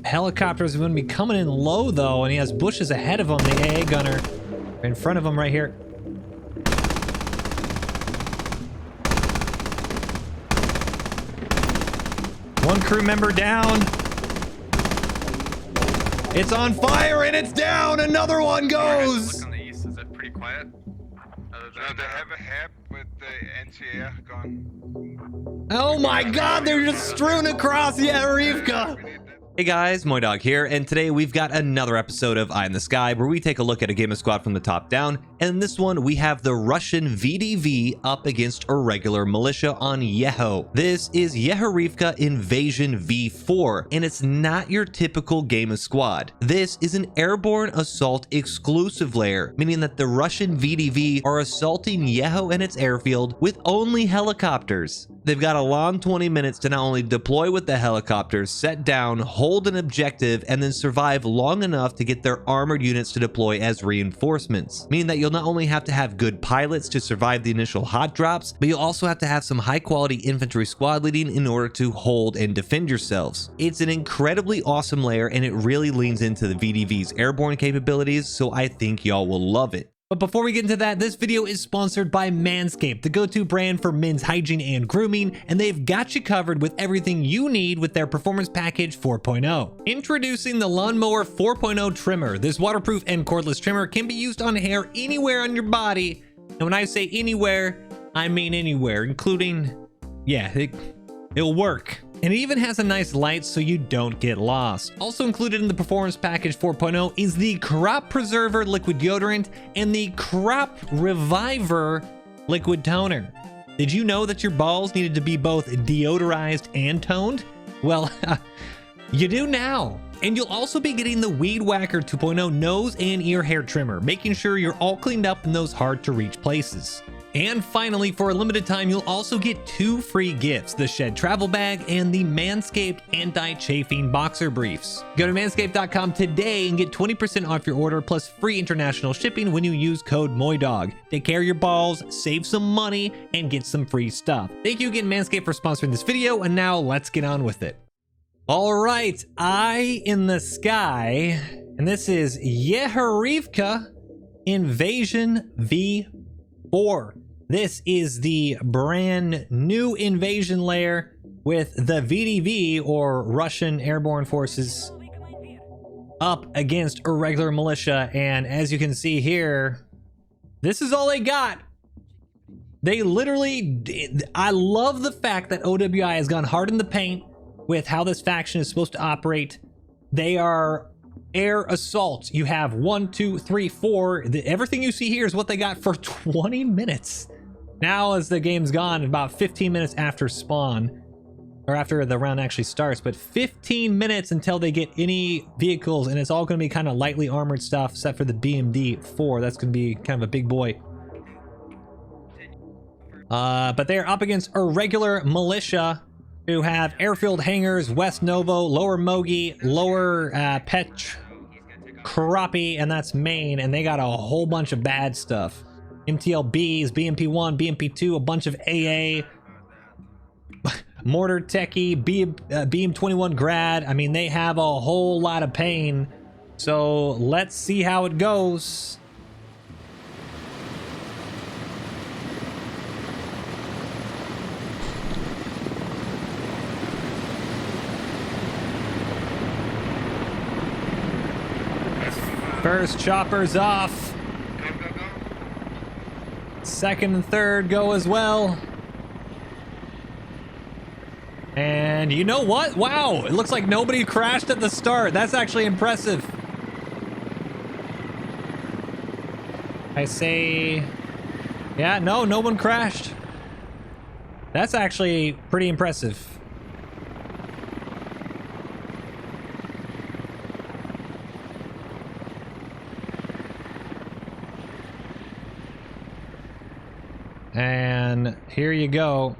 helicopters are going to be coming in low, though, and he has bushes ahead of him. The AA gunner in front of him right here. One crew member down. It's on fire and it's down. Another one goes. Look on the east. Is it pretty quiet? No, they have a hab with the anti-air gun. Oh my God, they're just strewn across Yaharivka. Hey guys, MoiDawg here, and today we've got another episode of Eye in the Sky where we take a look at a game of squad from the top down, and in this one we have the Russian VDV up against a regular militia on Yeho. This is Yaharivka Invasion V4, and it's not your typical game of squad. This is an airborne assault exclusive layer, meaning that the Russian VDV are assaulting Yeho and its airfield with only helicopters. They've got a long 20 minutes to not only deploy with the helicopters, set down, hold an objective, and then survive long enough to get their armored units to deploy as reinforcements. Meaning that you'll not only have to have good pilots to survive the initial hot drops, but you'll also have to have some high quality infantry squad leading in order to hold and defend yourselves. It's an incredibly awesome layer, and it really leans into the VDV's airborne capabilities, so I think y'all will love it. But before we get into that, this video is sponsored by Manscaped, the go-to brand for men's hygiene and grooming, and they've got you covered with everything you need with their Performance Package 4.0. Introducing the Lawnmower 4.0 Trimmer. This waterproof and cordless trimmer can be used on hair anywhere on your body. And when I say anywhere, I mean anywhere, including, yeah, it'll work. And it even has a nice light so you don't get lost. Also included in the Performance Package 4.0 is the Crop Preserver Liquid Deodorant and the Crop Reviver Liquid Toner. Did you know that your balls needed to be both deodorized and toned? Well, you do now. And you'll also be getting the Weed Whacker 2.0 nose and ear hair trimmer, making sure you're all cleaned up in those hard to reach places. And finally, for a limited time, you'll also get 2 free gifts, the Shed Travel Bag and the Manscaped Anti-Chafing Boxer Briefs. Go to manscaped.com today and get 20% off your order plus free international shipping when you use code MOiDawg. Take care of your balls, save some money, and get some free stuff. Thank you again, Manscaped, for sponsoring this video, and now let's get on with it. All right, Eye in the Sky, and this is Yaharivka Invasion V4. This is the brand new invasion layer with the VDV, or Russian Airborne Forces, up against a regular militia. And as you can see here, this is all they got. They literally, I love the fact that OWI has gone hard in the paint with how this faction is supposed to operate. They are air assault. You have 1, 2, 3, 4. Everything you see here is what they got for 20 minutes. Now, as the game's gone, about 15 minutes after spawn, or after the round actually starts, but 15 minutes until they get any vehicles, and it's all going to be kind of lightly armored stuff, except for the BMD-4. That's going to be kind of a big boy. But they're up against a regular militia who have airfield hangars, West Novo, Lower Mogi, Lower Petch, Crappie, and that's Maine, and they got a whole bunch of bad stuff. MTLBs, BMP1, BMP2, a bunch of AA, Mortar Techie, BM21 Grad. I mean, they have a whole lot of pain. So let's see how it goes. First chopper's off. Second and third go as well. And you know what? Wow, it looks like nobody crashed at the start. That's actually impressive. I say, yeah, no one crashed. That's actually pretty impressive. And here you go.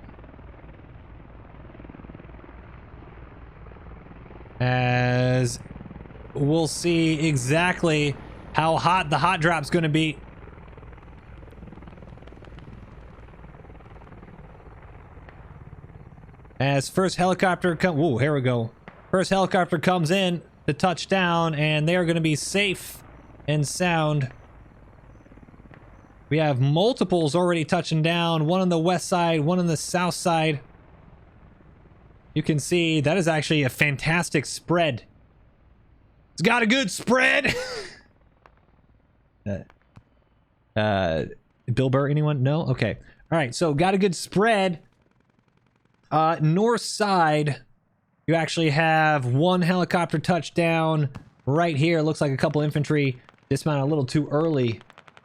As we'll see exactly how hot the hot drop's going to be. As first helicopter comes, whoa, here we go. First helicopter comes in. to touch down, and they are going to be safe and sound. We have multiples already touching down, one on the west side, one on the south side. You can see that is actually a fantastic spread. It's got a good spread. Bill Burr, anyone? No? Okay. All right, so got a good spread. North side, you actually have one helicopter touchdown right here. Looks like a couple infantry dismounted a little too early.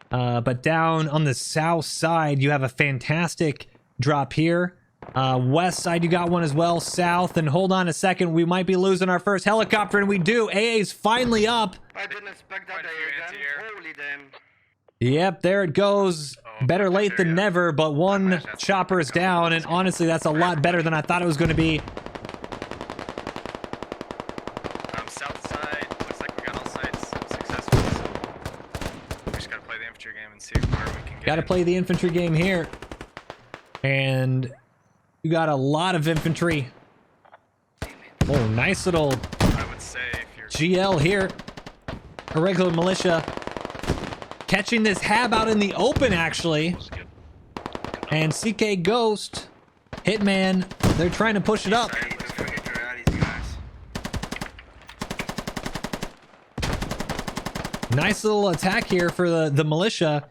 But down on the south side, you have a fantastic drop here. West side, you got one as well. South, and hold on a second, we might be losing our first helicopter, and we do. AA's finally up. I didn't expect that again. Holy damn. Yep, there it goes. Better late than never, but one chopper is down, and honestly, that's a lot better than I thought it was going to be. South side, looks like we got all sides successful, so we just gotta play the infantry game and see where we can get. Gotta play the infantry game here. And you got a lot of infantry. Oh, nice little I would say if you're GL here. A regular militia. Catching this hab out in the open, actually. And CK Ghost, Hitman, they're trying to push it up. Nice little attack here for the militia.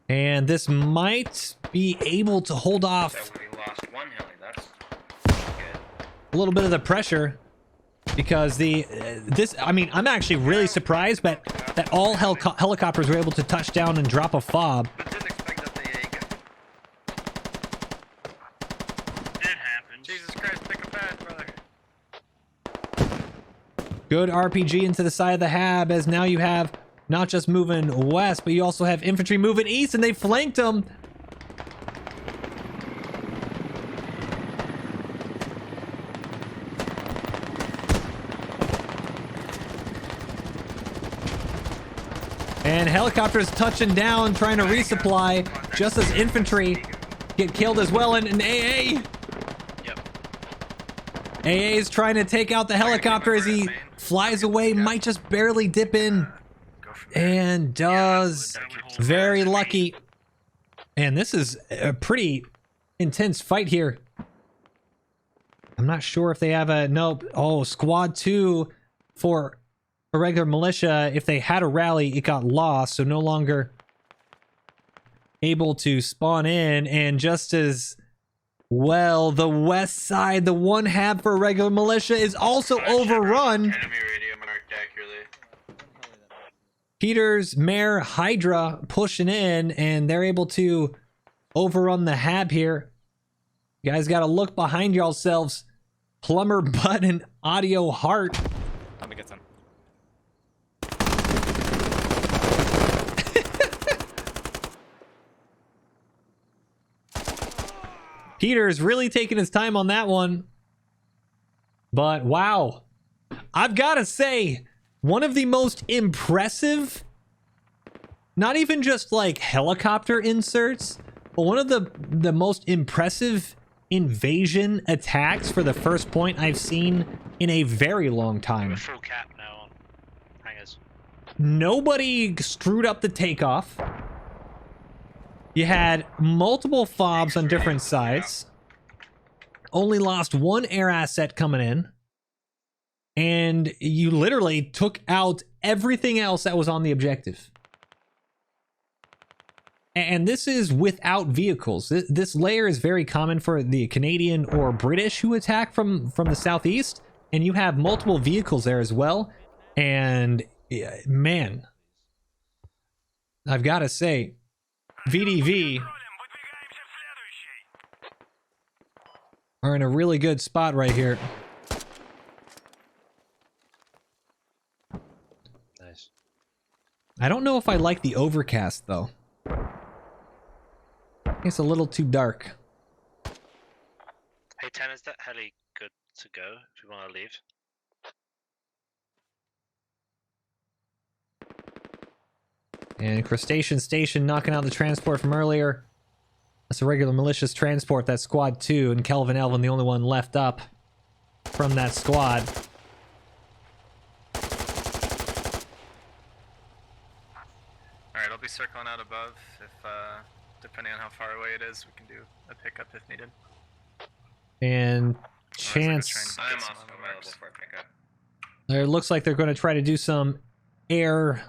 And this might be able to hold off a little bit of the pressure. Because I mean, I'm actually really surprised that all helicopters were able to touch down and drop a fob. But didn't expect that they it happened. Jesus Christ, pick a pad, brother. Good RPG into the side of the hab, as now you have not just moving west, but you also have infantry moving east, and they flanked them. And helicopters touching down, trying to resupply, just as infantry get killed as well. And AA. Yep. AA is trying to take out the helicopter as he flies away, might just barely dip in. And does. Very lucky. And this is a pretty intense fight here. I'm not sure if they have a... Nope. Oh, squad 2 for... a regular militia. If they had a rally, it got lost, so no longer able to spawn in. And just as well, the west side, the one hab for a regular militia, is also overrun. Enemy radio marked accurately. Peter's Mare Hydra pushing in, and they're able to overrun the hab here. You guys got to look behind yourselves. Plumber Butt and Audio Heart. Let me get some. Peter's really taking his time on that one. But wow. I've got to say, one of the most impressive, not even just like helicopter inserts, but one of the most impressive invasion attacks for the first point I've seen in a very long time. Full cap now on hangers. Nobody screwed up the takeoff. You had multiple fobs on different sides. Only lost one air asset coming in. And you literally took out everything else that was on the objective. And this is without vehicles. This layer is very common for the Canadian or British who attack from the southeast. And you have multiple vehicles there as well. And man, I've got to say, VDV are in a really good spot right here. Nice. I don't know if I like the overcast though. It's a little too dark. Hey, 10, is that heli good to go if you want to leave? And Crustacean Station knocking out the transport from earlier. That's a regular malicious transport. That's squad 2, and Kelvin Elvin the only one left up from that squad. be circling out above. If depending on how far away it is, we can do a pickup if needed. And Otherwise, I could chance. try and I'm get some also on the available marks. for a pickup. It looks like they're going to try to do some air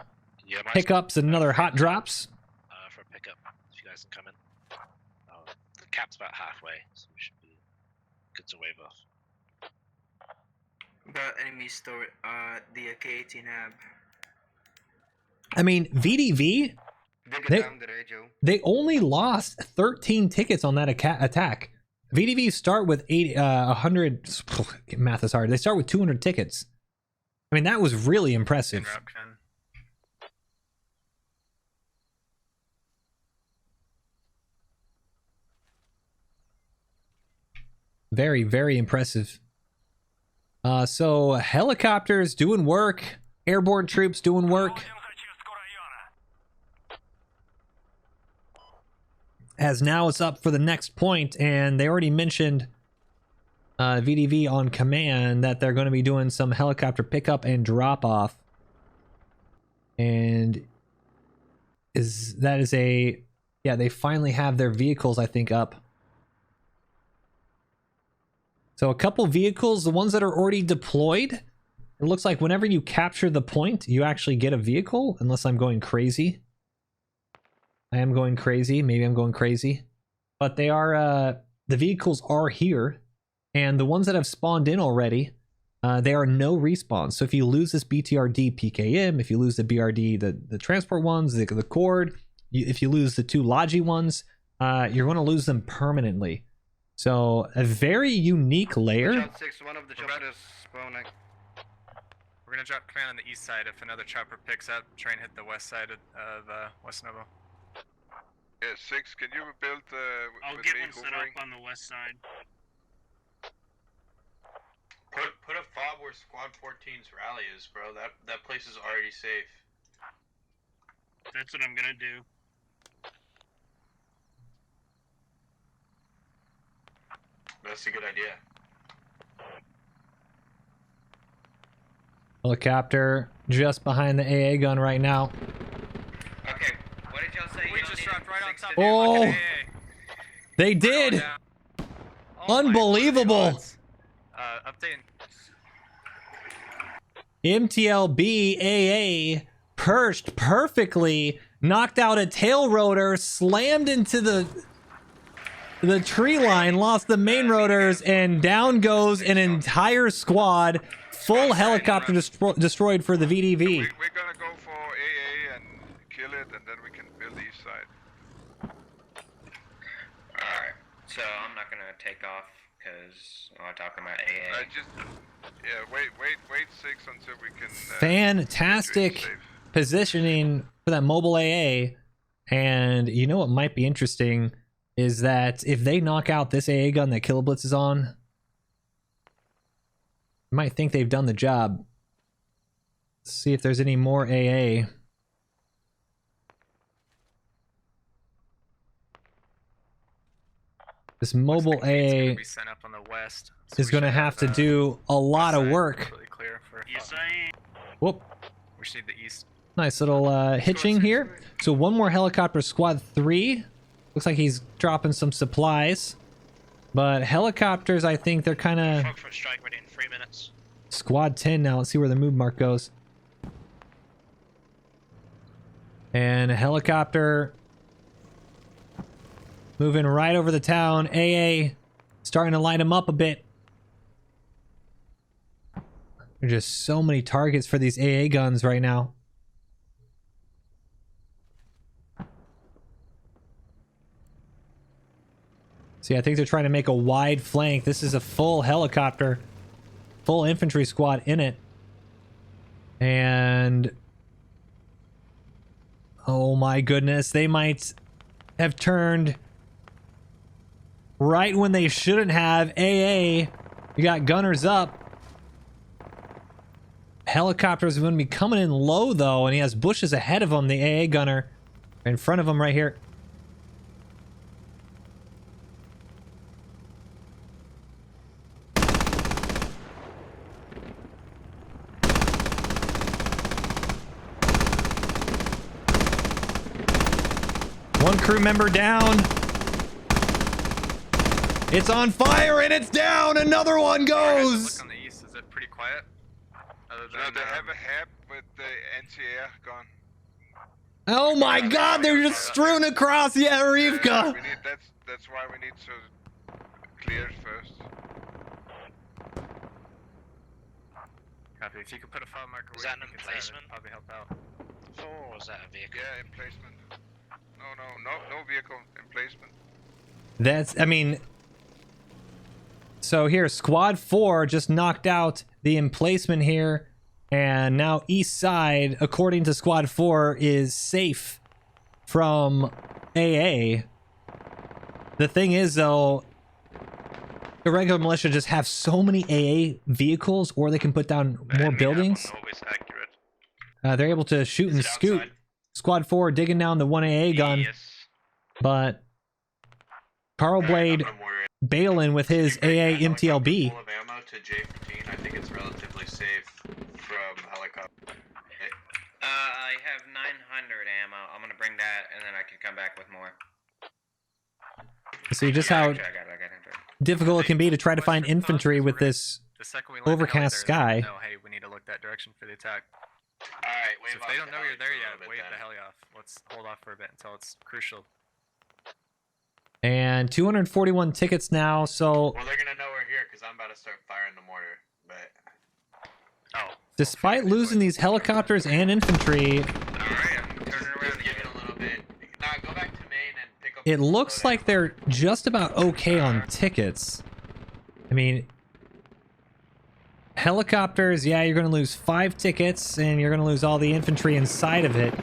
Yeah, my pickups and another hot drops. for a pickup, if you guys can come in. The cap's about halfway, so we should be good to wave off. Got enemy store, the K18 ab. I mean, VDV, Dig it They- down the radio. they only lost 13 tickets on that attack. VDV start with 100. Math is hard. They start with 200 tickets. I mean, that was really En impressive. route, Ken. Very, very impressive. So helicopters doing work, airborne troops doing work. As now it's up for the next point, and they already mentioned VDV on command that they're going to be doing some helicopter pickup and drop off. And they finally have their vehicles, I think, up. So a couple vehicles, the ones that are already deployed, it looks like whenever you capture the point, you actually get a vehicle, unless I'm going crazy. I am going crazy. Maybe I'm going crazy. But they are, the vehicles are here. And the ones that have spawned in already, there are no respawns. So if you lose this BTRD PKM, if you lose the BRD, the transport ones, the cord, if you lose the two Logi ones, you're going to lose them permanently. So a very unique layer. Shot 6, one of the choppers spawning. We're gonna drop command on the east side. If another chopper picks up, try and hit the west side of West Novo. Yeah, 6, can you build I'll with get me one set hovering? up on the west side. Put a fob where Squad 14's rally is, bro. That place is already safe. That's what I'm gonna do. That's a good idea. Helicopter just behind the AA gun right now. Okay, what did y'all say? We You don't just need dropped right on six top to of Oh. the fucking They AA. did! Going down. Oh my Unbelievable. goodness. Updating. MTLB AA perched perfectly, knocked out a tail rotor, slammed into the tree line, lost the main rotors, and down goes an entire squad. Full helicopter destroyed for the VDV. We're gonna go for AA and kill it, and then we can build east side. Alright, so I'm not gonna take off because I'm talking about AA. Wait 6 until we can. Fantastic get you safe. positioning for that mobile AA. And you know what might be interesting is that if they knock out this AA gun that Kiloblitz is on, you might think they've done the job. Let's see if there's any more AA. This mobile Looks like it's gonna AA be sent up on the west, so is we going to should have to the do a lot west of side work. completely clear for Yes, fob. I am. Whoop. We should need the east. Nice little hitching here. So one more helicopter, squad 3. Looks like he's dropping some supplies. But helicopters, I think they're kind of Frog foot strike ready in 3 minutes. squad 10 now. Let's see where the move mark goes. And a helicopter moving right over the town. AA starting to light him up a bit. There's just so many targets for these AA guns right now. See, I think they're trying to make a wide flank. This is a full helicopter, full infantry squad in it. And oh my goodness, they might have turned right when they shouldn't have. AA, you got gunners up. Helicopters are going to be coming in low though, and he has bushes ahead of him, the AA gunner in front of him right here. One crew member down. It's on fire and it's down. Another one goes. Look on the east. Is it pretty quiet? Other No, than, they have a hab with the anti-air gun. Oh my God, they're just strewn across. Yeah, Rivka. We need, that's why we need to clear it first. Copy. If you could put a file marker Is where that you an think it's emplacement? at, probably help out. Or was that a vehicle? Yeah, emplacement. No vehicle emplacement. That's, I mean, so here, Squad 4 just knocked out the emplacement here, and now East Side, according to Squad 4, is safe from AA. The thing is, though, irregular militia just have so many AA vehicles, or they can put down more buildings. Always accurate. They're able to shoot and scoot. outside? Squad 4 digging down the 1 AA gun, Yes. but Carl Blade bailing with his AA MTLB. Full of ammo to J15. I think it's relatively safe from helicopter. I have 900 ammo. I'm gonna bring that, and then I can come back with more. See just Yeah, how actually, I got it. difficult it can be to try to find infantry with this. The second we land Overcast sky. No, hey, we need to look that direction for the attack. Alright, So if they don't know you're there yet, wave the heli off. Let's hold off for a bit until it's crucial. And 241 tickets now, so Well, they're gonna know we're here because I'm about to start firing the mortar. But Oh. despite losing these helicopters and infantry, Alright, I'm turning around just give again. it a little bit. Nah, go back to main and pick up. it some looks load like ammo. they're just about okay on tickets. I mean, helicopters, yeah, you're going to lose 5 tickets, and you're going to lose all the infantry inside of it.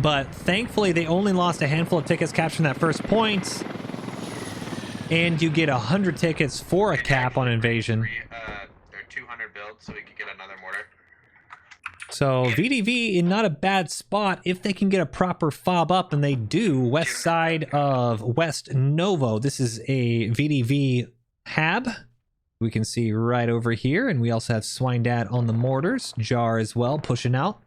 But thankfully, they only lost a handful of tickets capturing that first point. And you get 100 tickets for a cap on invasion. They're 200 builds, so we could get another mortar. So VDV in not a bad spot if they can get a proper fob up, and they do. West side of West Novo. This is a VDV hab. We can see right over here, and we also have Swinedad on the mortars. Jar as well, pushing out.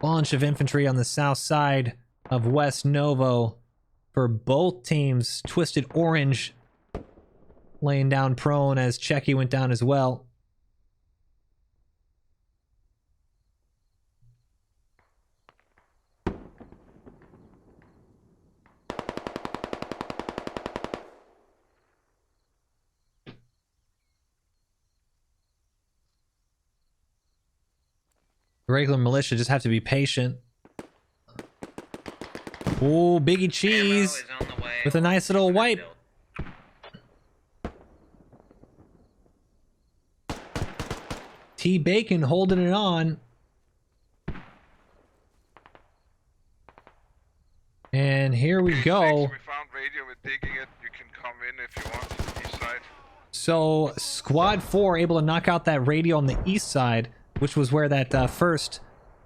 Bunch of infantry on the south side of West Novo for both teams. Twisted Orange laying down prone as Checky went down as well. Regular militia just have to be patient. Oh, Biggie Cheese Ammo is on the way. with a nice little wipe. T Bacon holding it on. And here we go. We found radio. We're digging it. You can come in if you want. East side. So Squad 4 able to knock out that radio on the east side, which was where that first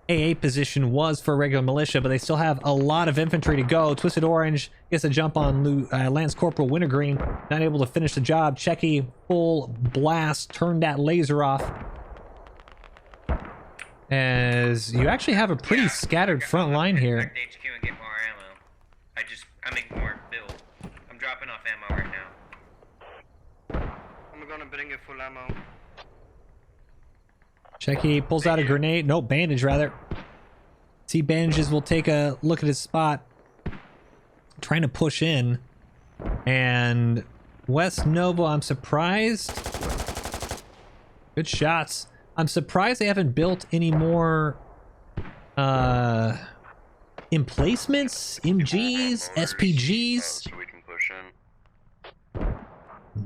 AA position was for regular militia, but they still have a lot of infantry to go. Twisted Orange gets a jump on Lance Corporal Wintergreen, not able to finish the job. Checky, full blast, turned that laser off. As you actually have a pretty scattered front line here. Back to HQ and get more ammo. I make more build. I'm dropping off ammo right now. I'm gonna bring you full ammo. Checky pulls out a grenade. No, bandage rather. See, bandages will take a look at his spot. Trying to push in. And West Nova, I'm surprised. Good shots. I'm surprised they haven't built any more emplacements, MGs, SPGs. So we can push in.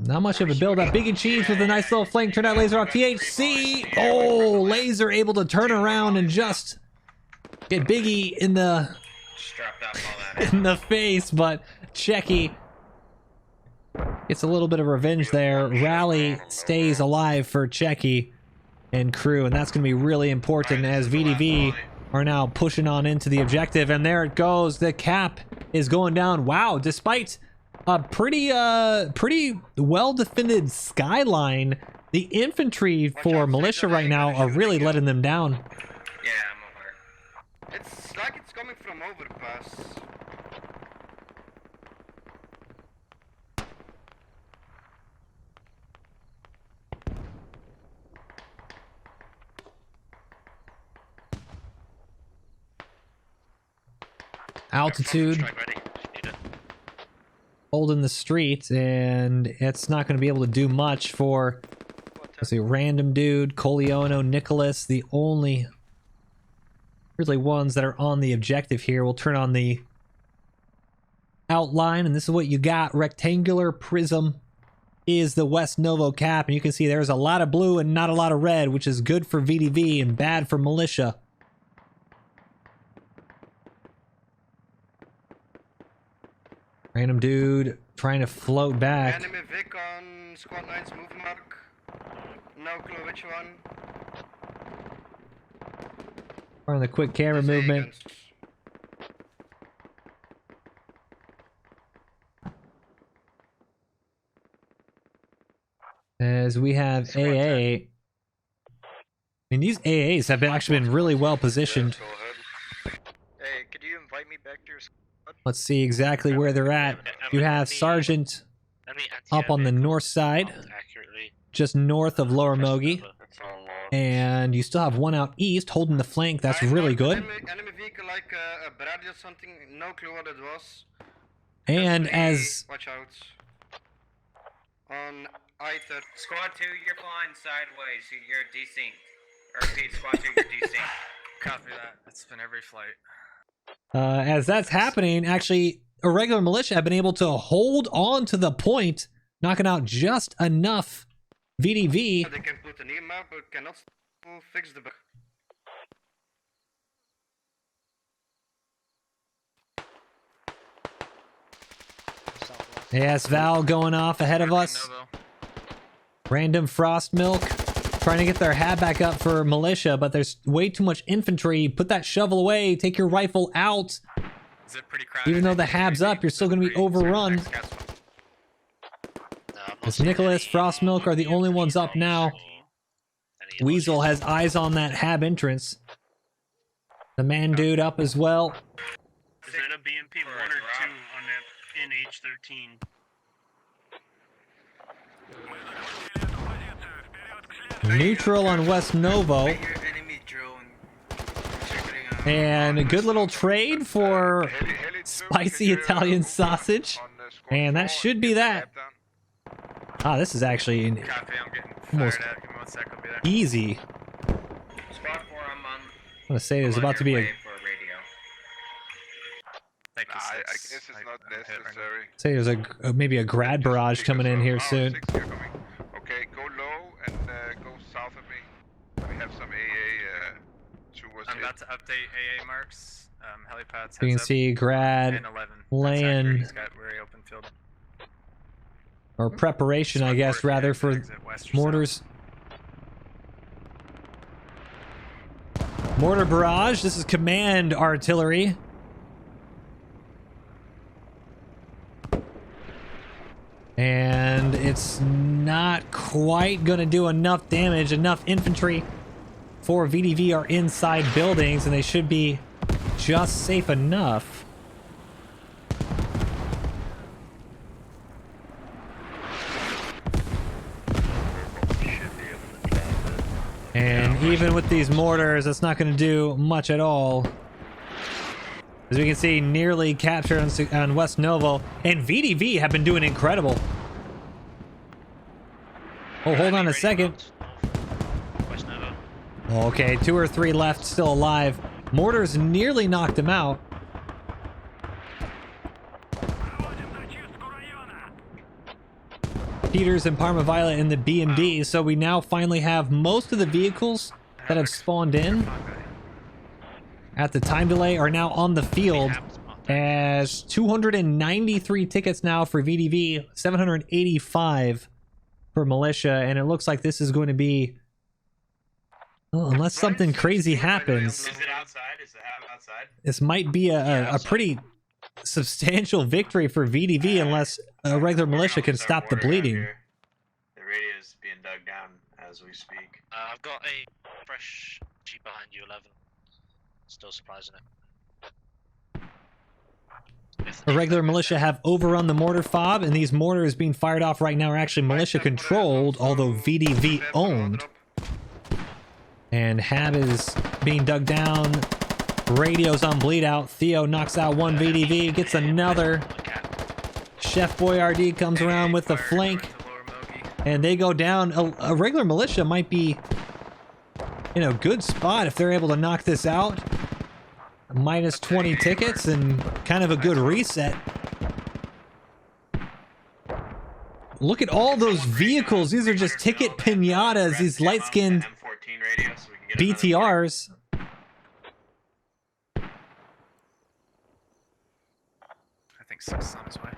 Not much of a build up. Big and Cheese with a nice little flank. Turn that laser off. THC. Oh, laser able to turn around and just get Biggie in the Just dropped off all that. in the face, but Checky gets a little bit of revenge there. Rally stays alive for Checky and crew, and that's going to be really important as VDV are now pushing on into the objective. And there it goes. The cap is going down. Wow, despite a pretty well defended skyline, the infantry for militia right now are really letting them down. Yeah, It's like it's coming from overpass. Altitude, Strike ready. Need it. holding the street, and it's not going to be able to do much for, let's see, random dude, Coliono, Nicholas, the only really ones that are on the objective here. We'll turn on the outline, and this is what you got. Rectangular prism is the West Novo cap, and you can see there's a lot of blue and not a lot of red, which is good for VDV and bad for militia. Random dude trying to float back. Enemy Vic on squad 9's move mark. No clue which one. On the quick camera Just movement. guns. As we have AA. I mean, these AAs have actually been really well positioned. Hey, could you invite me back to your squad? Let's see exactly where they're at. You have Sergeant Let me up on the north side, accurately. just north of Lower Mogi. And you still have one out east holding the flank. That's I really marked good. Enemy vehicle like a Bradley or something. No clue what it was. And Just as watch out. On I-30. Squad 2, you're flying sideways. You're desynced. Or repeat, Squad 2, you're desynced. Copy that. It's been every flight. as that's happening, actually, irregular militia have been able to hold on to the point, knocking out just enough VDV. They can put an EMF but cannot fix the bug. Yes, Val going off ahead of us. Random Frost Milk trying to get their hat back up for militia, but there's way too much infantry. Put that shovel away. Take your rifle out. Is it pretty crowded? Even though the hab's up, you're still going to be overrun. As Nicholas, Frost Milk are the only ones up now. Weasel has eyes on that hab entrance. The man dude up as well. Is that a BMP 1 or 2 on that NH13? Neutral on West Novo. I hear enemy drone circling around. And a good little trade for spicy Italian sausage. And that should be that. Ah, this is actually Copy, I'm getting almost fired at. Give me 1 sec, I'll be there. easy. Squad 4, I'm on. I'm gonna say there's I'm on about to be your a way for a radio. Thank you, I Six. guess it's not I'm hit right now. necessary. say there's a maybe a grad barrage coming in here soon. Okay, go low and go south of me. We have some AA towards I'm it. about to update AA marks. Helipads. You can heads up, see grad and 11. land. That's accurate. He's got very open field. or preparation, I Squad guess, 4, rather exit for west or mortars. Mortar barrage. This is command artillery. And it's not quite going to do enough damage. Enough infantry for VDV are inside buildings, and they should be just safe enough. And even with these mortars, that's not going to do much at all. As we can see, nearly captured on West Novo. And VDV have been doing incredible. Oh, hold on a second. West Novo. Okay, 2 or 3 left, still alive. Mortars nearly knocked him out. Peters and Parma Violet in the BMD, so we now finally have most of the vehicles that have spawned in at the time delay are now on the field, as 293 tickets now for VDV, 785 for militia, and it looks like this is going to be, well, unless something crazy happens, Is it outside? Is the hab outside? this might be a pretty substantial victory for VDV unless a regular militia can stop the bleeding. The radio's being dug down as we speak. I've got a fresh Jeep behind you, 11. Still surprising it. A regular militia have overrun the mortar fob, and these mortars being fired off right now are actually militia controlled, although VDV owned. And Hab is being dug down. Radio's on bleed out. Theo knocks out one VDV, gets another. Chef Boyardee comes around with the flank, and they go down. A regular militia might be in a good spot if they're able to knock this out. Minus 20 tickets and kind of a good reset. Look at all those vehicles. These are just ticket pinatas, these light-skinned BTRs. I think 6 is on his way.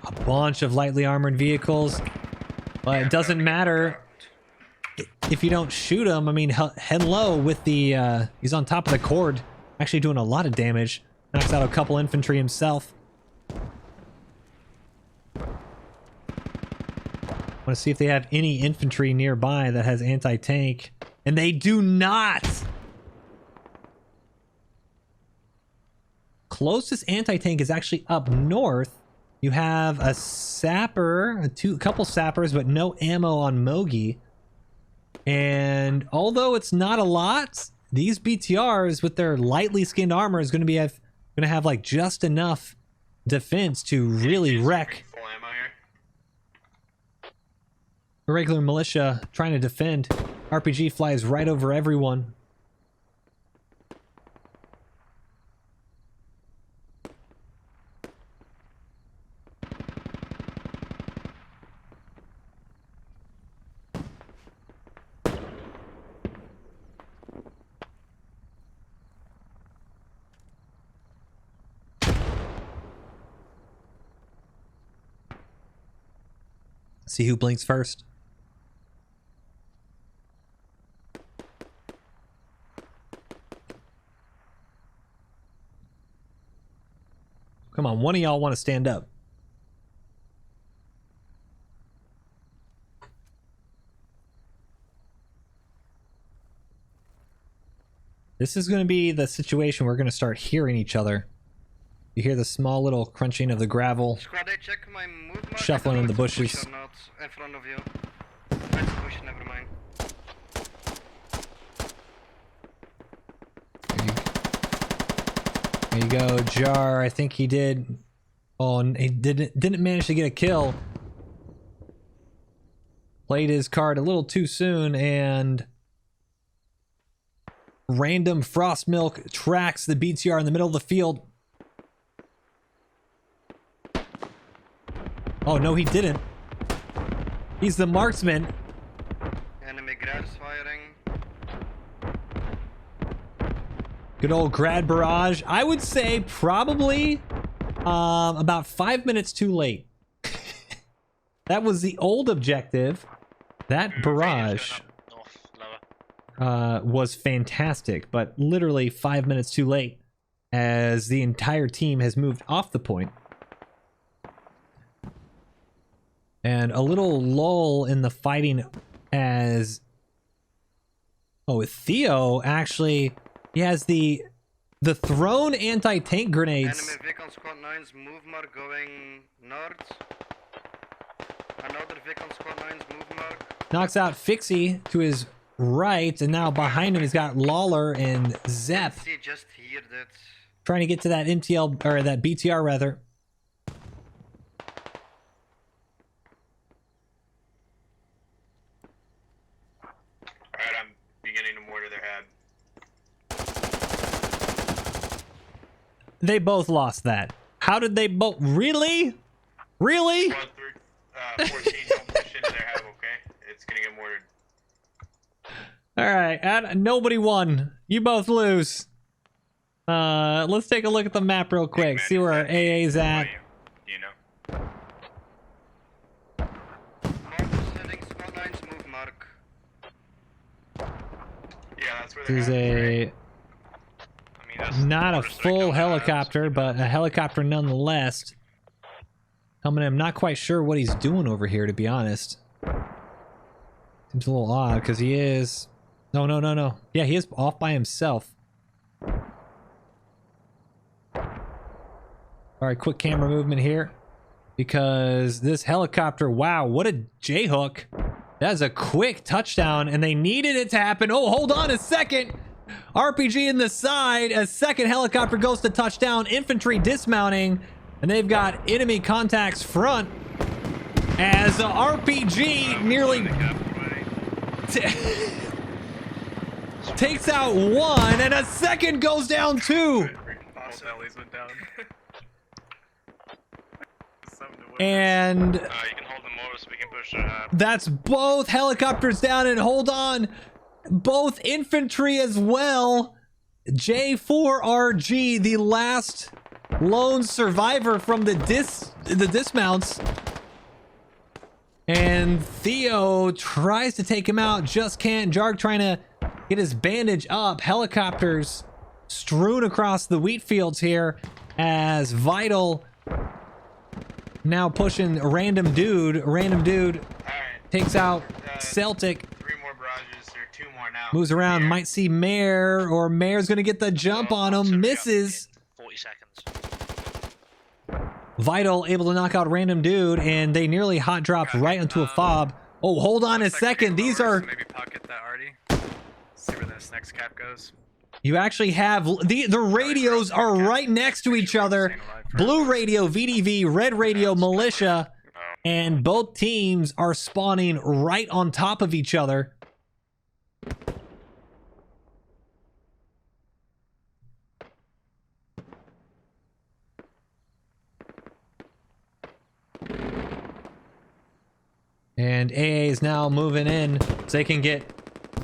A bunch of lightly armored vehicles. But it doesn't matter if you don't shoot him. I mean, hello with the... he's on top of the cord. Actually doing a lot of damage. Knocks out a couple infantry himself. Want to see if they have any infantry nearby that has anti-tank. And they do not! Closest anti-tank is actually up north. You have a sapper, a couple sappers, but no ammo on Mogi. And although it's not a lot, these BTRs with their lightly skinned armor is going to have like just enough defense to really wreck a regular militia trying to defend. RPG flies right over everyone. See who blinks first. Come on, one of y'all want to stand up. This is going to be the situation we're going to start hearing each other. You hear the small little crunching of the gravel, Squad, I check my movement. shuffling in the bushes. Push or not in front of you. Let's push, never mind. There you go, Jar. I think he did. Oh, and he didn't manage to get a kill. Played his card a little too soon, and random Frost Milk tracks the BTR in the middle of the field. Oh, no, he didn't. He's the marksman. Enemy grads firing. Good old Grad Barrage. I would say probably about 5 minutes too late. That was the old objective. That barrage was fantastic, but literally 5 minutes too late as the entire team has moved off the point. And a little lull in the fighting as... Oh, Theo actually... He has the thrown anti-tank grenades. Enemy vehicle squad 9's move mark going north. Another vehicle squad 9's move mark. Knocks out Fixie to his right, and now behind him he's got Lawler and Zepp. Just hear that. Trying to get to that MTL, or that BTR rather. Alright, I'm beginning to mortar their head. They both lost that. How did they both? Really? Really? 1 through 14, don't push into their head, okay? It's gonna get mortared. Alright, nobody won. You both lose. Let's take a look at the map real quick. See where our AA's at. You know? Sending squad 9's move mark. Yeah, that's where This is they're at. Not a full helicopter, but a helicopter nonetheless. Coming in. I'm not quite sure what he's doing over here, to be honest. Seems a little odd, because he is... No. Yeah, he is off by himself. All right, quick camera movement here because this helicopter, wow, what a J-hook. That's a quick touchdown and they needed it to happen. Oh, hold on a second. RPG in the side. A second helicopter goes to touchdown. Infantry dismounting and they've got enemy contacts front as a RPG nearly takes out one and a second goes down two. And you can hold them over so we can push that's both helicopters down and hold on, both infantry as well. J4RG, the last lone survivor from the dismounts. And Theo tries to take him out, just can't. Jarg trying to get his bandage up. Helicopters strewn across the wheat fields here as Vital now pushing random dude. Takes out Celtic. 3 more barrages, there are 2 more now. Moves around, might see Mare, or Mare's gonna get the jump on him, misses. 40 seconds. Vital able to knock out random dude, and they nearly hot dropped right into a fob. Oh, hold on a second. These are... Maybe pocket that already. See where this next cap goes. You actually have... The radios are right next to each other. Blue radio, VDV, red radio, militia. And both teams are spawning right on top of each other. And AA is now moving in so they can get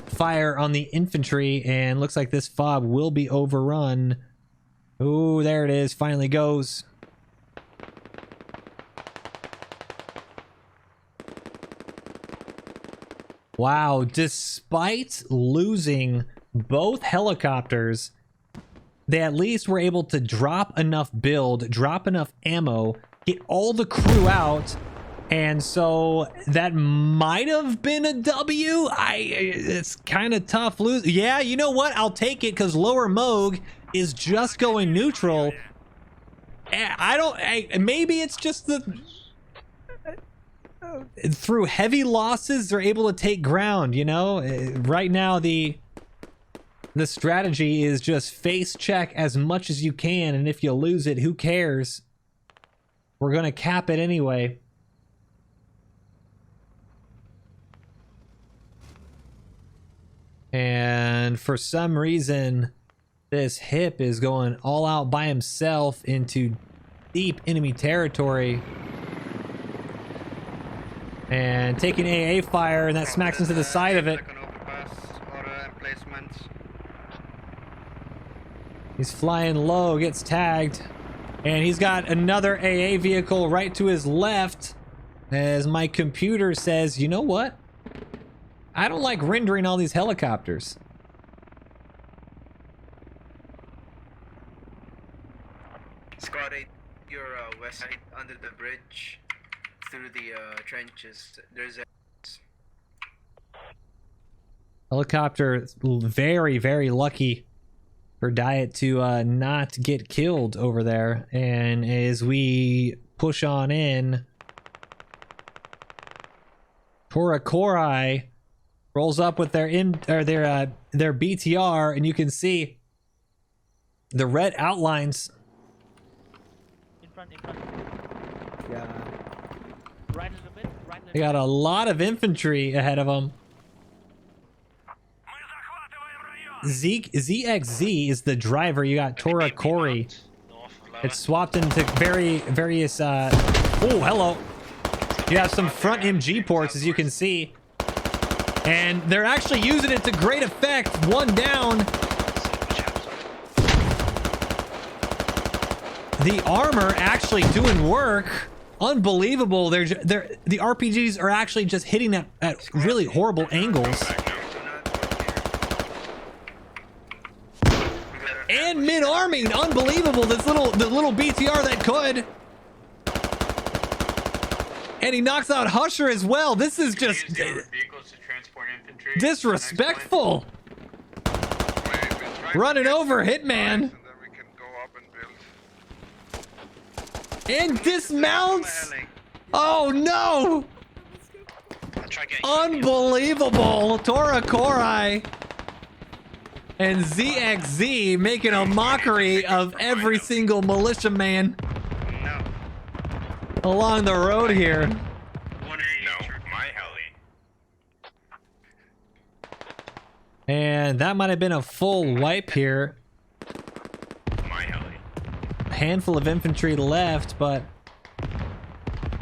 fire on the infantry, and looks like this fob will be overrun. Ooh, there it is. Finally goes. Wow, despite losing both helicopters, they at least were able to drop enough build, drop enough ammo, get all the crew out. And so that might have been a W. It's kind of tough lose. Yeah, you know what? I'll take it because Lower Moog is just going neutral. Maybe it's just the... Through heavy losses, they're able to take ground, you know? Right now, the strategy is just face check as much as you can. And if you lose it, who cares? We're going to cap it anyway. And for some reason, this hip is going all out by himself into deep enemy territory. And taking AA fire, and that smacks into the side of it. He's flying low, gets tagged. And he's got another AA vehicle right to his left. As my computer says, you know what? I don't like rendering all these helicopters. Squad 8, your west side under the bridge through the trenches. There's a helicopter. Very, very lucky for Diet to not get killed over there. And as we push on in, Korai rolls up with their BTR, and you can see the red outlines. In front. Yeah. Right a little bit. They got a lot of infantry ahead of them. ZXZ is the driver. You got Tora Corey. It's swapped into various oh, hello. You have some front MG ports, as you can see. And they're actually using it to great effect. One down. The armor actually doing work. Unbelievable. The RPGs are actually just hitting at really horrible angles. And mid-arming. Unbelievable. The little BTR that could. And he knocks out Husher as well. This is just disrespectful. Running over Hitman. And dismounts! Oh no! Unbelievable! Tora Korai and ZXZ making a mockery of every single militiaman along the road here. No, my heli. And that might have been a full wipe here. My heli. A handful of infantry left, but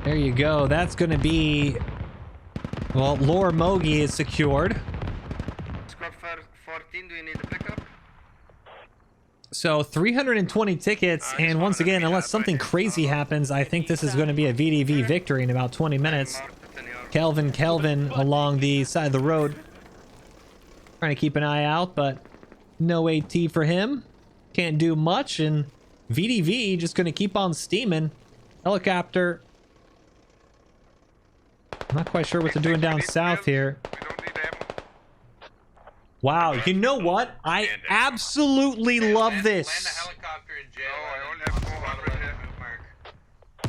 there you go. That's going to be... Well, Lore Mogi is secured. Squad 14, do you need a pickup? So 320 tickets, and once again, unless something crazy happens, I think this is going to be a VDV victory in about 20 minutes. Kelvin along the side of the road. Trying to keep an eye out, but no AT for him. Can't do much, and VDV just going to keep on steaming. Helicopter. I'm not quite sure what they're doing down south here. Wow, you know what? I absolutely love this.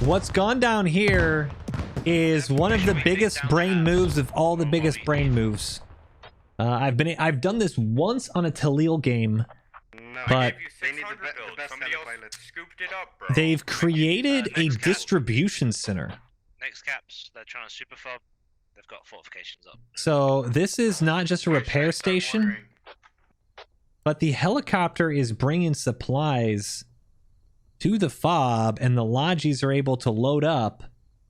What's gone down here is one of the biggest brain moves of all the biggest brain moves. I've done this once on a Talil game, but they've created a distribution center. Next caps, they're trying to super fob. They've got fortifications up. So this is not just a repair station, but the helicopter is bringing supplies to the fob, and the lodges are able to load up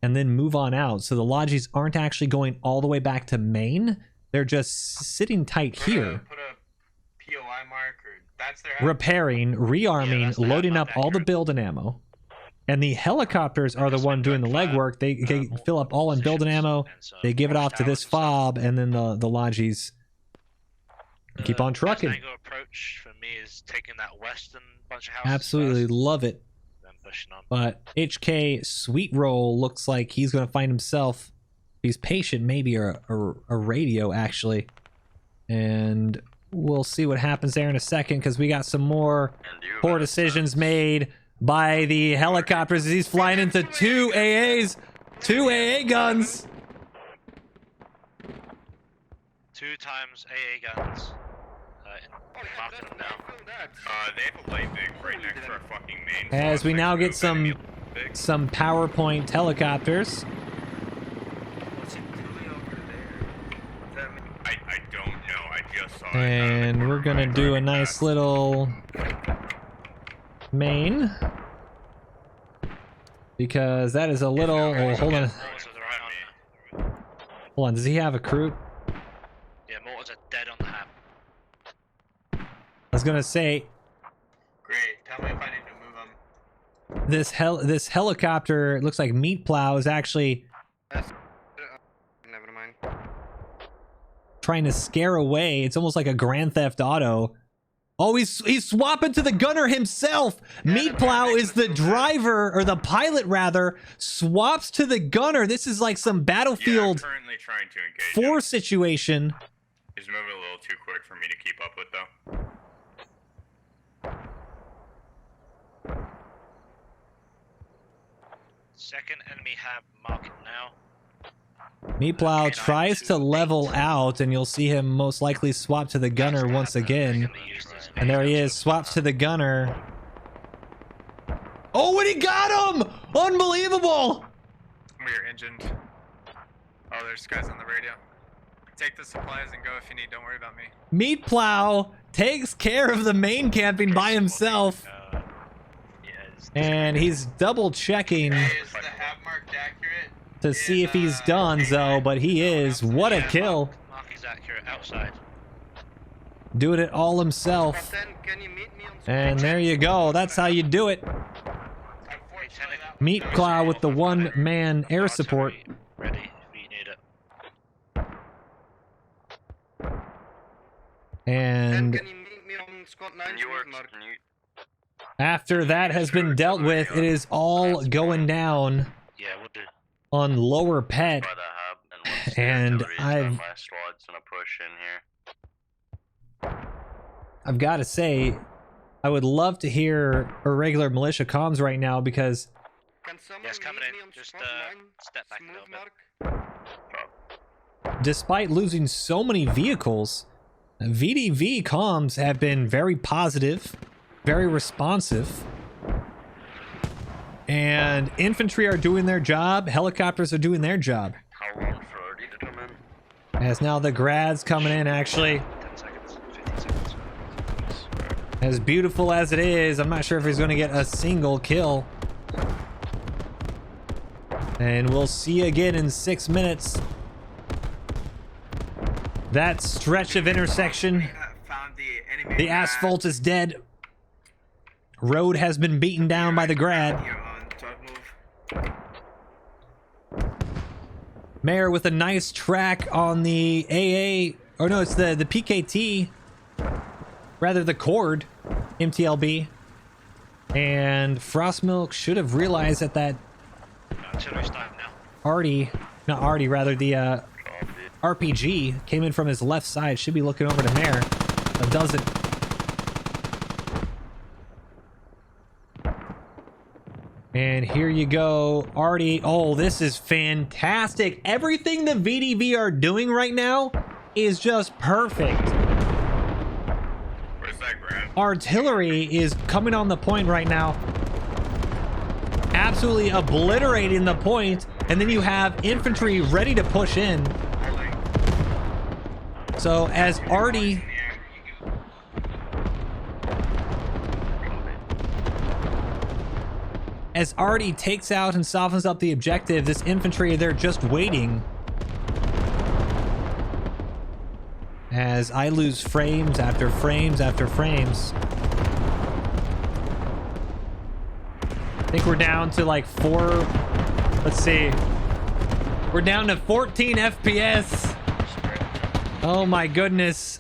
and then move on out. So the lodges aren't actually going all the way back to main. They're just sitting tight here. Put a POI mark, or that's their repairing, rearming, loading up all the build and ammo. And the helicopters are the one doing the legwork. They fill up all in build and ammo. They give it off to this fob, and then the lodges keep on trucking. Angle approach for me is taking that western bunch of houses. Absolutely first, love it. then pushing on. But HK Sweet Roll looks like he's going to find himself, if he's patient, maybe a radio actually. And we'll see what happens there in a second, because we got some more poor decisions made by the helicopters as he's flying into two AAs, two AA guns. 2 times AA guns. Marking them now. They have a light big right next to our fucking main. As we now get some PowerPoint helicopters. I don't know. I just saw it. And we're gonna do a nice little main, because that is a little... Oh, hold on. Hold on, does he have a crew? Yeah, mortars are dead on the hab. I was gonna say, Great. Tell me if I need to move them. this helicopter looks like Meat Plow is actually Never mind. trying to scare away. It's almost like a Grand Theft Auto. Oh, he's swapping to the gunner himself. Meat Plow is the driver, or the pilot rather, swaps to the gunner. This is like some Battlefield Yeah, currently trying to engage 4 him. situation. He's moving a little too quick for me to keep up with, though. Second enemy hab marking now. Meat Plow tries to level out, and you'll see him most likely swap to the gunner once again. And there he is, swaps to the gunner. Oh, and he got him! Unbelievable! We're engined. Oh, there's guys on the radio. Take the supplies and go if you need. Don't worry about me. Meat Plow takes care of the main camping by himself. And he's double checking Is the hab marked accurate? to see if he's done, though, but he is. What a kill. Mark is accurate outside. Doing it all himself. Captain, can you meet me on And there you go. That's how you do it. Meat Plow with the one-man air support. Ready if you need it. And Can you meet me on squad 9? after that has been dealt with, it is all going down Yeah, we'll do. on Lower Pet. And I've got to say, I would love to hear irregular militia comms right now, because Can someone Yes, coming meet in. me on Just squad 9? step back a Smooth little bit. mark. Despite losing so many vehicles, VDV comms have been very positive, very responsive. And infantry are doing their job, helicopters are doing their job. How long for Artie to come in? As now the grad's coming in, actually. 10 seconds, 15 seconds. As beautiful as it is, I'm not sure if he's going to get a single kill. And we'll see you again in 6 minutes. That stretch of intersection, Found the enemy. the asphalt is dead. Road has been beaten down by the grad. You're on talk move. Mayor with a nice track on the AA, or no, it's the PKT, rather the Cord MTLB. And Frostmilk should have realized that Artillery start now. not Artie, rather the RPG came in from his left side. Should be looking over to Mayor, but doesn't. And here you go, Artie. Oh, this is fantastic. Everything the VDV are doing right now is just perfect. Where's that grab? Artillery is coming on the point right now, absolutely obliterating the point, and then you have infantry ready to push in. So as Artie takes out and softens up the objective, this infantry, they're just waiting. As I lose frames after frames after frames. I think we're down to like 4. Let's see. We're down to 14 FPS. Oh my goodness.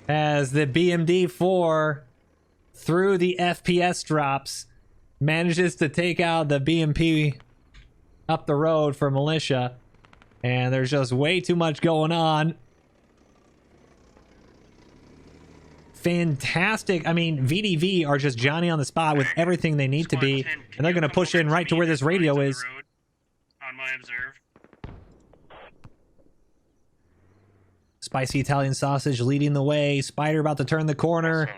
As the BMD4 through the FPS drops manages to take out the BMP up the road for militia, and there's just way too much going on. Fantastic. I mean, VDV are just Johnny on the spot with everything they need to be, and they're going to push in right to where this radio is. On my observe. Spicy Italian sausage leading the way. Spider about to turn the corner.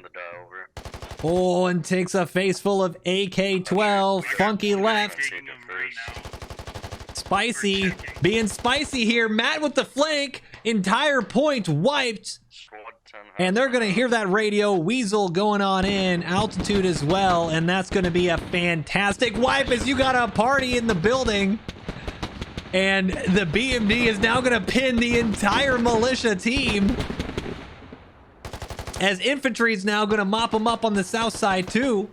Oh, and takes a face full of AK-12. Funky left. Spicy being spicy here. Matt with the flank. Entire point wiped. And they're going to hear that radio. Weasel going on in. Altitude as well. And that's going to be a fantastic wipe as you got a party in the building. And the BMD is now going to pin the entire militia team. As infantry is now going to mop them up on the south side too.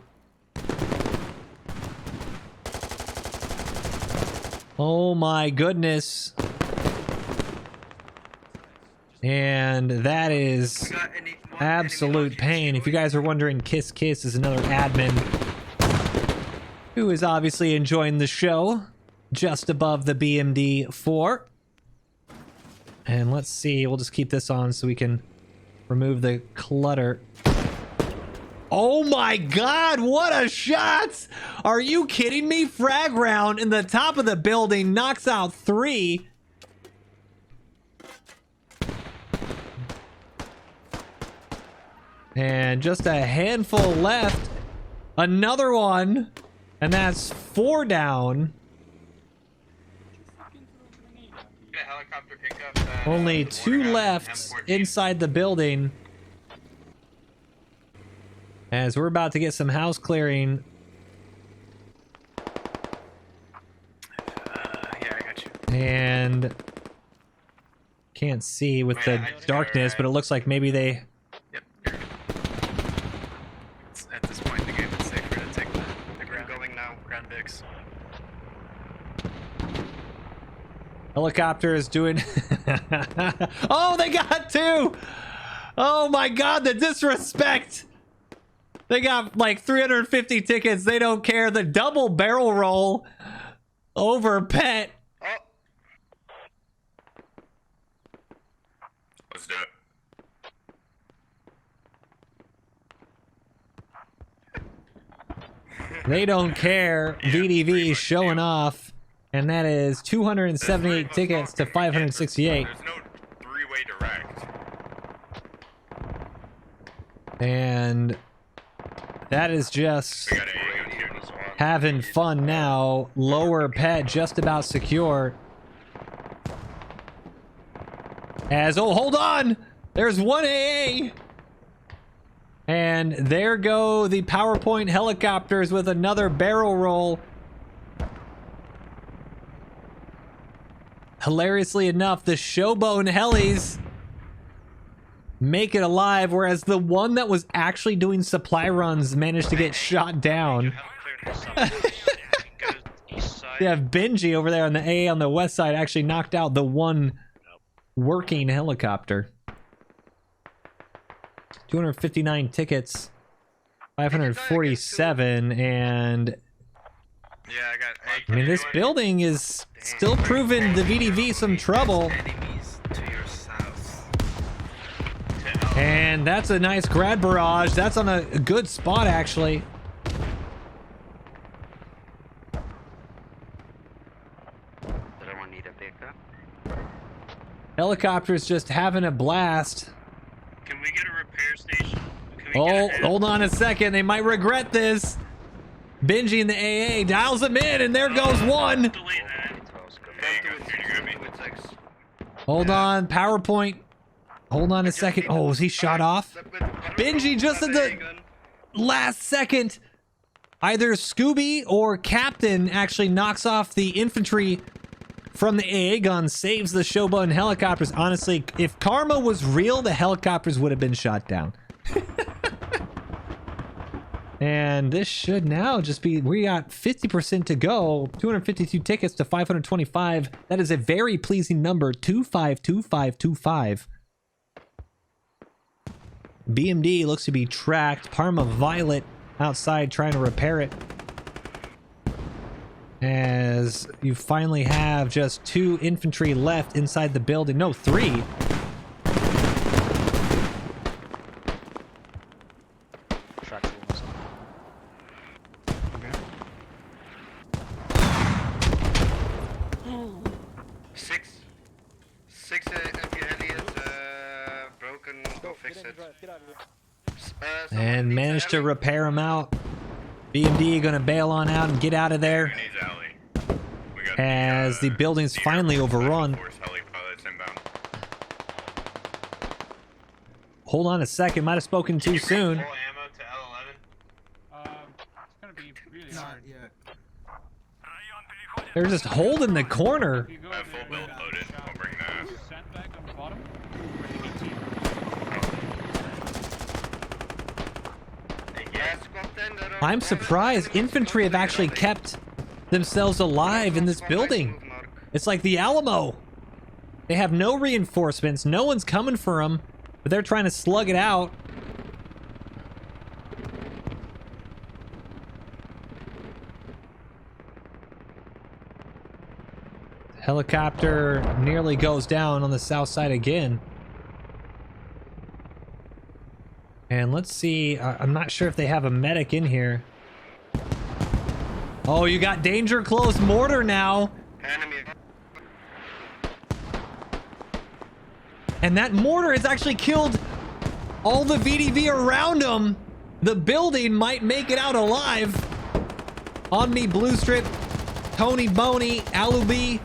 Oh my goodness. And that is absolute pain. If you guys are wondering, Kiss Kiss is another admin who is obviously enjoying the show. Just above the BMD4. And let's see, we'll just keep this on so we can remove the clutter. Oh my god, what a shot! Are you kidding me? Frag round in the top of the building knocks out 3. And just a handful left. Another one. And that's 4 down. Only 2 left inside the building. As we're about to get some house clearing. Yeah, I got you. And can't see with the darkness, but it looks like maybe they... Yep. At this point in the game, it's safer to take the ground. Going now, ground Vix. Helicopter is doing... Oh, they got 2! Oh my god, the disrespect! They got like 350 tickets. They don't care. The double barrel roll over Pet. Oh. Let's do it. They don't care. VDV showing off. And that is 278 tickets to 568. There's no three-way direct. And that is just We got AA here as well. having fun now. Lower pet just about secure. As, oh, hold on! There's one AA! And there go the PowerPoint helicopters with another barrel roll. Hilariously enough, the Showbone helis make it alive, whereas the one that was actually doing supply runs managed to get shot down. Yeah, Benji over there on the A on the west side actually knocked out the one working helicopter. 259 tickets, 547, and Yeah, I mean, this building is still proving the VDV some trouble. Enemies to your south. And that's a nice grad barrage. That's on a good spot, actually. Does anyone need a pickup? Helicopter's just having a blast. Can we get a repair station? Can we Oh, get a hold on a second. They might regret this. Benji in the AA dials him in, and there goes one. delete that? Hold on, PowerPoint. Hold on a second. Oh, was he shot off? Benji just at the last second. Either Scooby or Captain actually knocks off the infantry from the AA gun, saves the Showbone helicopters. Honestly, if karma was real, the helicopters would have been shot down. And this should now just be, we got 50% to go, 252 tickets to 525. That is a very pleasing number, 252525. BMD looks to be tracked. Parma Violet outside trying to repair it. As you finally have just 2 infantry left inside the building. No, 3. Six heli is broken. Go fix it. And managed to repair him out. BMD gonna bail on out and get out of there. As the building's finally overrun. Hold on a second, might have spoken too soon. They're just holding the corner. I'm surprised infantry have actually kept themselves alive in this building. It's like the Alamo. They have no reinforcements. No one's coming for them, but they're trying to slug it out. Helicopter nearly goes down on the south side again. And let's see, I'm not sure if they have a medic in here. Oh, you got danger close mortar now. And that mortar has actually killed all the VDV around them. The building might make it out alive. Omni Blue Strip, Tony Boney, Alubi,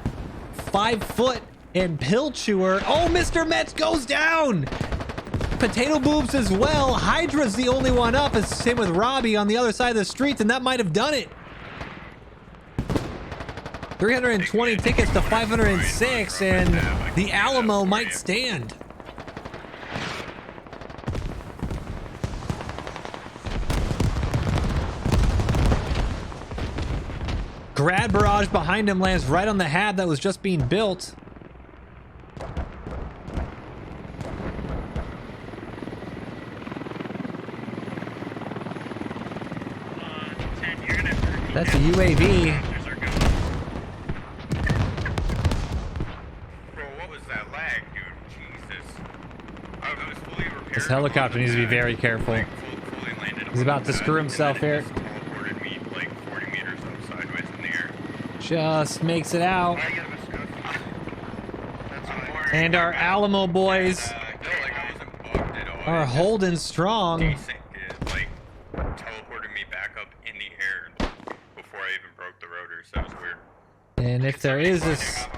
5 Foot, and Pill Chewer. Oh, Mr. Metz goes down. Potato Boobs as well. Hydra's the only one up. It's the same with Robbie on the other side of the streets, and that might have done it. 320 tickets to 506, and the Alamo might stand. Grad barrage behind him lands right on the hab that was just being built. That's a UAV. Bro, what was that lag, dude? Jesus. I was fully repaired. This helicopter needs to be very careful. Fully landed. He's about to screw himself here. Teleported me like Just makes it out. I get a scuff. That's fine. And our Alamo boys like I wasn't bugged at all. are holding strong. Decent kid, like teleported me back up in the air before I even broke the rotors. That was weird. And if there is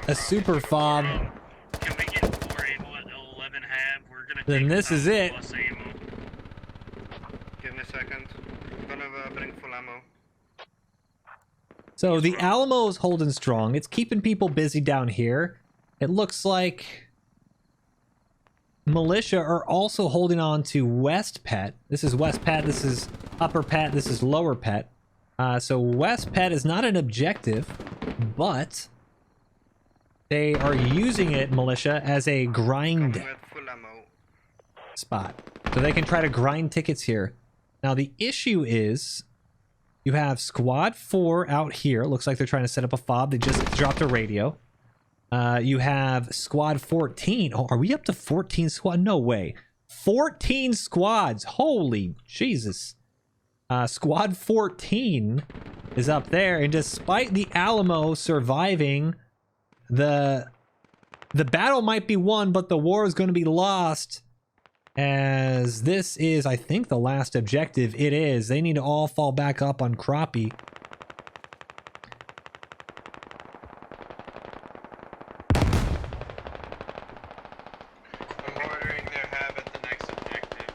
a super fob, Can we get 4 able at 11 hab? We're gonna then take this is it. plus ammo. Give me a second. Gonna bring full ammo. So the Alamo is holding strong. It's keeping people busy down here. It looks like militia are also holding on to West Pet. This is West Pet. This is Upper Pet. This is Lower Pet. So West Pet is not an objective, but they are using it, militia, as a grind Coming with full ammo. spot. So they can try to grind tickets here. Now the issue is you have Squad 4 out here. Looks like they're trying to set up a fob. They just dropped a radio. You have Squad 14. Oh, are we up to 14 squad? No way. 14 squads. Holy Jesus. Squad 14 is up there. And despite the Alamo surviving, the battle might be won, but the war is going to be lost. As this is, I think, the last objective. It is. They need to all fall back up on Crappie. I'm ordering their hab at the next objective.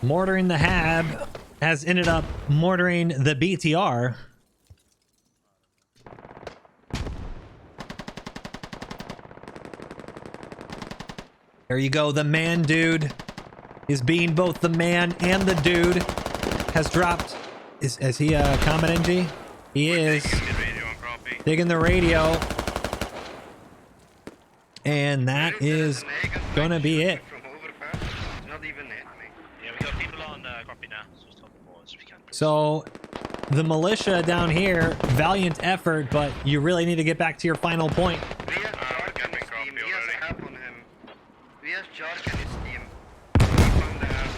Mortaring the Hab has ended up mortaring the BTR. There you go. The man dude is being both the man and the dude. Has dropped. Is he a combat NG? He is. Digging the radio. And that is gonna be it. From overpass. Not even hit me. Yeah, we got people on copy now, so just talk more as we can. So the militia down here, valiant effort, but you really need to get back to your final point. We have Jark in his team. He has a hab on him. We have Jark in his team. We found the hab.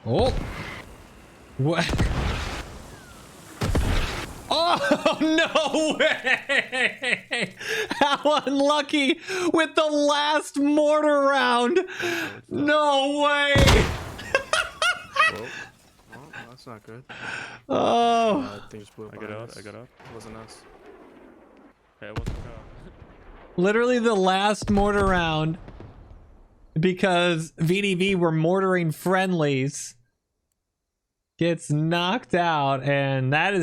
Oh. What? Oh, no way! How unlucky with the last mortar round! No way! Well, that's not good. Oh. Things blew up. I got out. It wasn't us. Hey, what's the Literally the last mortar round, because VDV were mortaring friendlies, gets knocked out, and that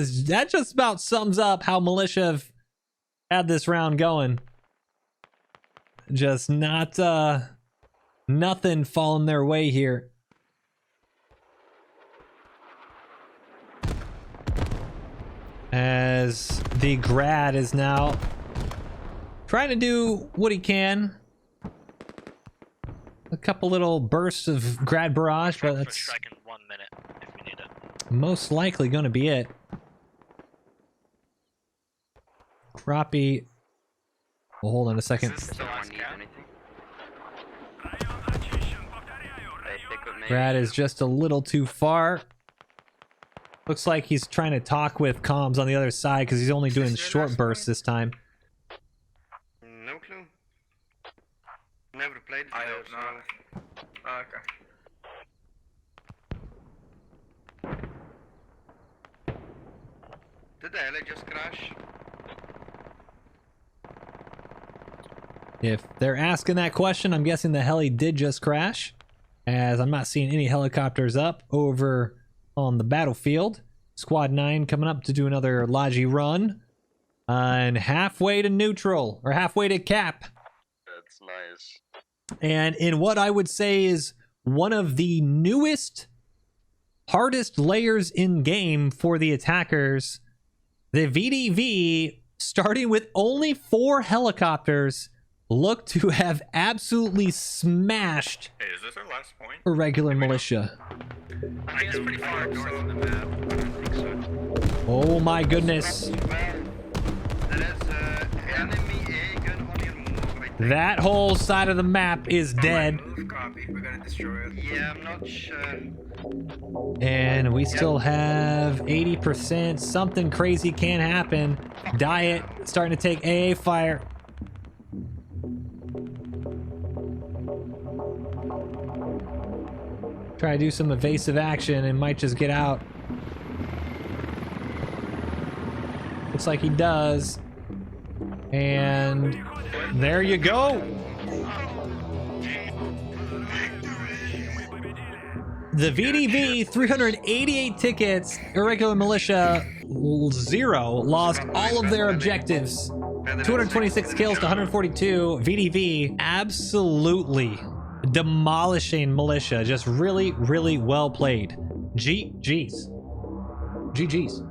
just about sums up how militia have had this round going. Just not nothing falling their way here. As the grad is now trying to do what he can. A couple little bursts of grad barrage, but that's Strike in 1 minute if we need it. most likely going to be it. Crappie. Well, hold on a second. Grad is just a little too far. Looks like he's trying to talk with comms on the other side because he's only doing short bursts this time. No clue. Never played it. I hope not. Okay. Did the heli just crash? If they're asking that question, I'm guessing the heli did just crash, as I'm not seeing any helicopters up over on the battlefield. Squad 9 coming up to do another Logi run. And halfway to neutral, or halfway to cap. That's nice. And in what I would say is one of the newest, hardest layers in game for the attackers, the VDV, starting with only 4 helicopters, look to have absolutely smashed Hey, is this our last point? irregular militia. I think it's pretty far north of the map. I don't think so. Oh my goodness. There is enemy A gun on your move, I think. That whole side of the map is dead. Move copy. We're gonna destroy it. Yeah, I'm not sure. And we still have 80%. Something crazy can happen. Diet starting to take AA fire. Try to do some evasive action and might just get out. Looks like he does. And there you go. The VDV, 388 tickets. Irregular militia, 0. Lost all of their objectives. 226 kills to 142. VDV, absolutely demolishing militia. Just really, really well played. GG's. GG's.